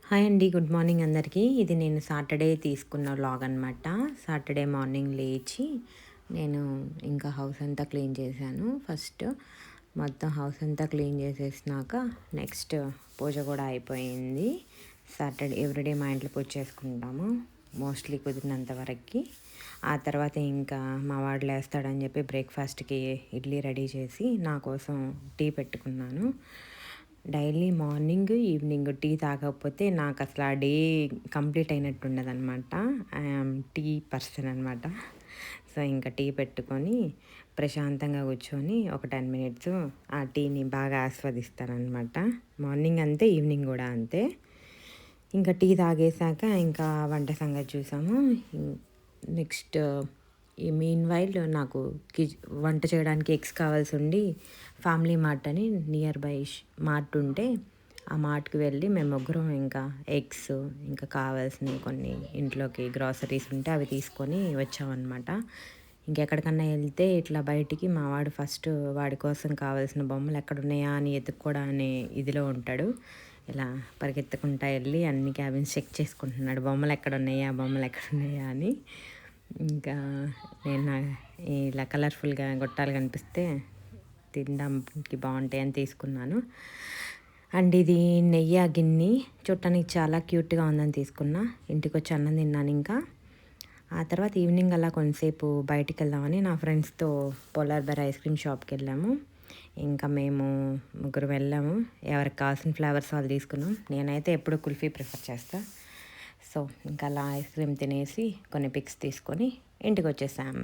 Hi అండి. Good morning అందరికీ. ఇది నేను సాటర్డే తీసుకున్న వ్లాగ్ అనమాట. సాటర్డే మార్నింగ్ లేచి నేను ఇంకా హౌస్ అంతా క్లీన్ చేశాను. ఫస్ట్ మొత్తం హౌస్ అంతా క్లీన్ చేసేసినాక నెక్స్ట్ పూజ కూడా అయిపోయింది. సాటర్డే ఎవ్రీడే మా ఇంట్లో పూజ చేసుకుంటాము మోస్ట్లీ కుదిరినంత వరకు. ఆ తర్వాత ఇంకా మా వాడు లేస్తాడని చెప్పి బ్రేక్ఫాస్ట్కి ఇడ్లీ రెడీ చేసి నా కోసం టీ పెట్టుకున్నాను. డైలీ మార్నింగ్ ఈవినింగ్ టీ తాగకపోతే నాకు అసలు ఆ డే కంప్లీట్ అయినట్టు ఉండదన్నమాట. ఐఆమ్ టీ పర్సన్ అనమాట. సో ఇంకా టీ పెట్టుకొని ప్రశాంతంగా కూర్చొని ఒక 10 మినిట్స్ ఆ టీని బాగా ఆస్వాదిస్తానమాట. మార్నింగ్ అంతే, ఈవినింగ్ కూడా అంతే. ఇంకా టీ తాగేసాక ఇంకా వంట సంగతి చూసాము. నెక్స్ట్ ఈ మీన్ వైల్ నాకు వంట చేయడానికి ఎగ్స్ కావాల్సి ఉండి ఫ్యామిలీ మార్ట్ అని నియర్ బై మార్ట్ ఉంటే ఆ మార్ట్కి వెళ్ళి మేము ముగ్గురం ఇంకా ఎగ్స్ ఇంకా కావాల్సినవి కొన్ని ఇంట్లోకి గ్రాసరీస్ ఉంటే అవి తీసుకొని వచ్చామన్నమాట. ఇంకెక్కడికన్నా వెళ్తే ఇట్లా బయటికి మా వాడు ఫస్ట్ వాడి కోసం కావాల్సిన బొమ్మలు ఎక్కడున్నాయా అని ఎత్తుక్కోవడాన్ని ఇదిలో ఉంటాడు. ఇలా పరిగెత్తుకుంటా వెళ్ళి అన్ని క్యాబిన్స్ చెక్ చేసుకుంటున్నాడు, బొమ్మలు ఎక్కడున్నాయా అని. ఇంకా నేను ఇలా కలర్ఫుల్గా గొట్టాలు కనిపిస్తే తినడానికి బాగుంటాయని తీసుకున్నాను. అండ్ ఇది నెయ్యి గిన్నె చూడటానికి చాలా క్యూట్గా ఉందని తీసుకున్నా. ఇంటికి వచ్చి అన్నం తిన్నాను. ఇంకా ఆ తర్వాత ఈవినింగ్ అలా కొంతసేపు బయటికి వెళ్దామని నా ఫ్రెండ్స్తో పోలార్ బేర్ ఐస్ క్రీమ్ షాప్కి వెళ్ళాము. ఇంకా మేము ముగ్గురు వెళ్ళాము. ఎవరికి కావాల్సిన ఫ్లేవర్స్ వాళ్ళు తీసుకున్నాం. నేనైతే ఎప్పుడు కుల్ఫీ ప్రిఫర్ చేస్తాను. సో ఇంకా అలా ఐస్ క్రీమ్ తినేసి కొన్ని పిక్స్ తీసుకొని ఇంటికి వచ్చేసాం.